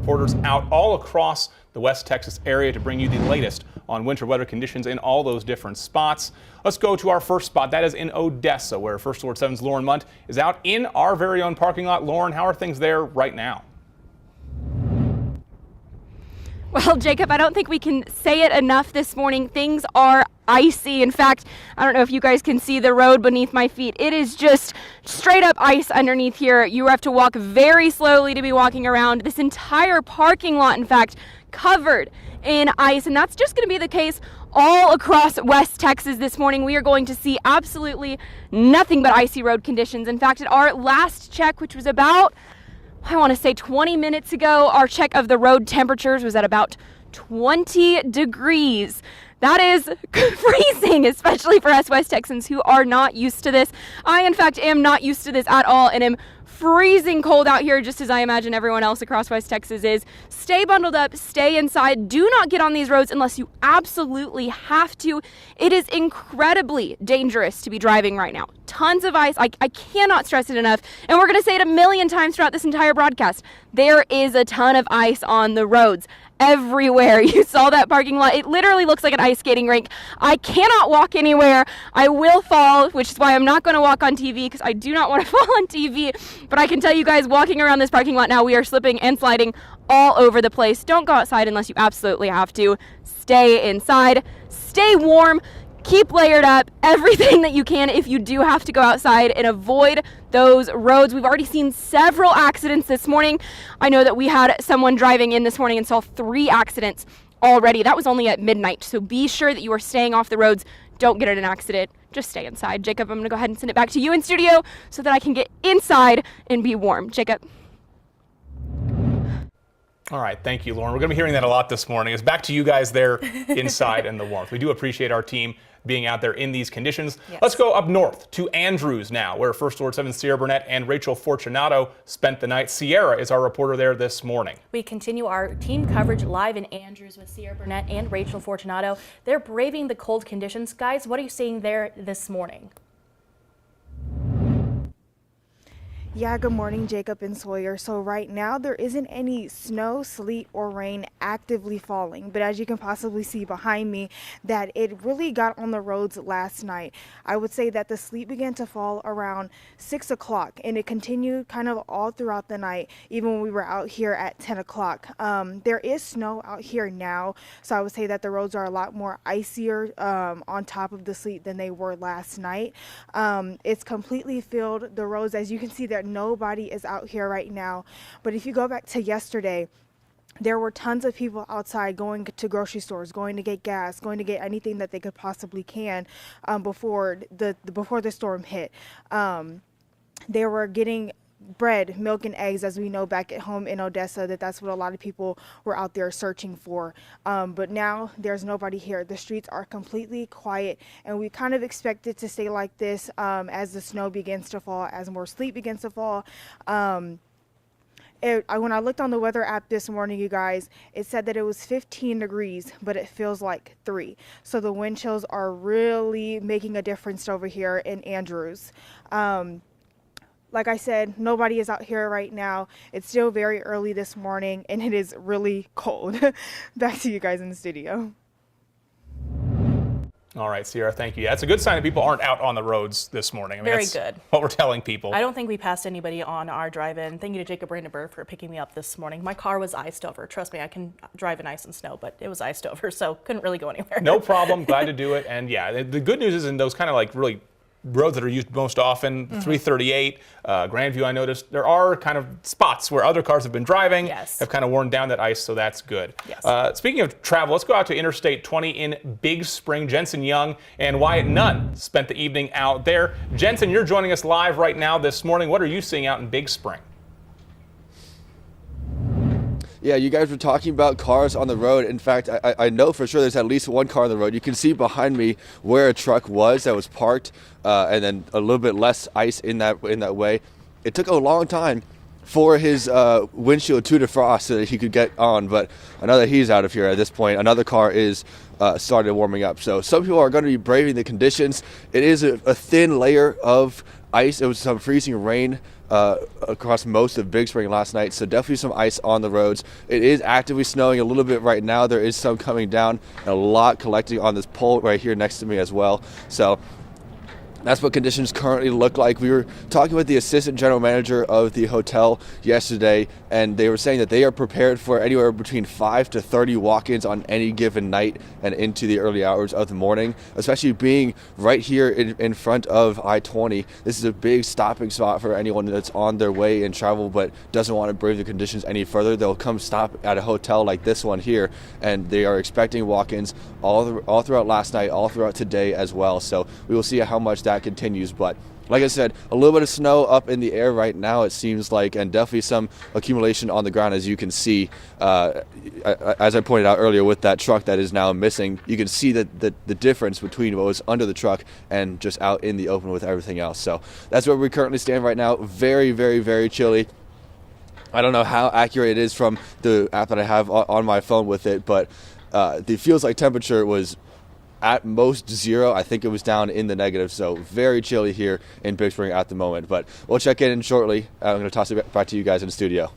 Reporters out all across the West Texas area to bring you the latest on winter weather conditions in all those different spots. Let's go to our first spot. That is in Odessa, where First Alert 7's Lauren Munt is out in our very own parking lot. Lauren, how are things there right now? Well, Jacob, I don't think we can say it enough this morning. Things are icy. In fact, I don't know if you guys can see the road beneath my feet. It is just straight up ice underneath here. You have to walk very slowly to be walking around. This entire parking lot, in fact, covered in ice. And that's just going to be the case all across West Texas this morning. We are going to see absolutely nothing but icy road conditions. In fact, at our last check, which was about, I want to say 20 minutes ago, our check of the road temperatures was at about 20 degrees. That is freezing, especially for us West Texans who are not used to this. I, in fact, am not used to this at all and am freezing cold out here, just as I imagine everyone else across West Texas is. Stay bundled up, stay inside. Do not get on these roads unless you absolutely have to. It is incredibly dangerous to be driving right now. Tons of ice. I cannot stress it enough. And we're going to say it a million times throughout this entire broadcast. There is a ton of ice on the roads. Everywhere. You saw that parking lot. It literally looks like an ice skating rink. I cannot walk anywhere. I will fall, which is why I'm not going to walk on TV, because I do not want to fall on TV. But I can tell you guys, walking around this parking lot now, we are slipping and sliding all over the place. Don't go outside unless you absolutely have to. Stay inside. Stay warm. Keep layered up, everything that you can if you do have to go outside, and avoid those roads. We've already seen several accidents this morning. I know that we had someone driving in this morning and saw 3 accidents already. That was only at midnight, so be sure that you are staying off the roads. Don't get in an accident. Just stay inside. Jacob, I'm going to go ahead and send it back to you in studio so that I can get inside and be warm. Jacob. All right, thank you, Lauren. We're going to be hearing that a lot this morning. It's back to you guys there inside in the warmth. We do appreciate our team being out there in these conditions. Yes. Let's go up north to Andrews now, where First Alert 7's Sierra Burnett and Rachel Fortunato spent the night. Sierra is our reporter there this morning. We continue our team coverage live in Andrews with Sierra Burnett and Rachel Fortunato. They're braving the cold conditions. Guys, what are you seeing there this morning? Yeah, good morning, Jacob and Sawyer. So right now there isn't any snow, sleet, or rain actively falling, but as you can possibly see behind me, that it really got on the roads last night. I would say that the sleet began to fall around 6 o'clock, and it continued kind of all throughout the night, even when we were out here at 10 o'clock. There is snow out here now, so I would say that the roads are a lot more icier on top of the sleet than they were last night. It's completely filled. The roads, as you can see, there nobody is out here right now. But if you go back to yesterday, there were tons of people outside going to grocery stores, going to get gas, going to get anything that they could possibly can before the storm hit. They were getting bread, milk, and eggs, as we know back at home in Odessa, that's what a lot of people were out there searching for. But now there's nobody here. The streets are completely quiet, and we kind of expect it to stay like this as the snow begins to fall, as more sleet begins to fall. When I looked on the weather app this morning, you guys, it said that it was 15 degrees, but it feels like 3. So the wind chills are really making a difference over here in Andrews. Like I said, nobody is out here right now. It's still very early this morning, and it is really cold. Back to you guys in the studio. All right, Sierra, thank you. That's a good sign that people aren't out on the roads this morning. I mean, Very that's good. What we're telling people. I don't think we passed anybody on our drive-in. Thank you to Jacob Brandenburg for picking me up this morning. My car was iced over. Trust me, I can drive in ice and snow, but it was iced over, so couldn't really go anywhere. No problem. Glad to do it. And yeah, the good news is in those kind of like really roads that are used most often, 338, Grandview, I noticed, there are kind of spots where other cars have been driving, have kind of worn down that ice, so that's good. Yes. Speaking of travel, let's go out to Interstate 20 in Big Spring. Jensen Young and Wyatt Nunn spent the evening out there. Jensen, you're joining us live right now this morning. What are you seeing out in Big Spring? Yeah, you guys were talking about cars on the road. In fact, I know for sure there's at least one car on the road. You can see behind me where a truck was that was parked, and then a little bit less ice in that way. It took a long time for his windshield to defrost so that he could get on, but I know that he's out of here at this point. Another car is started warming up. So some people are going to be braving the conditions. It is a thin layer of ice. It was some freezing rain across most of Big Spring last night, so definitely some ice on the roads. It is actively snowing a little bit right now. There is some coming down and a lot collecting on this pole right here next to me as well. So that's what conditions currently look like. We were talking with the assistant general manager of the hotel yesterday, and they were saying that they are prepared for anywhere between 5 to 30 walk-ins on any given night and into the early hours of the morning, especially being right here in front of I-20. This is a big stopping spot for anyone that's on their way in travel but doesn't want to brave the conditions any further. They'll come stop at a hotel like this one here, and they are expecting walk-ins all throughout last night, all throughout today as well. So we will see how much that continues. But like I said, a little bit of snow up in the air right now, it seems like, and definitely some accumulation on the ground, as you can see. As I pointed out earlier with that truck that is now missing, you can see that the difference between what was under the truck and just out in the open with everything else. So that's where we currently stand right now. Very, very, very chilly. I don't know how accurate it is from the app that I have on my phone with it, but the feels like temperature was at most 0. I think it was down in the negative, so very chilly here in Big Spring at the moment. But we'll check in shortly. I'm going to toss it back to you guys in the studio.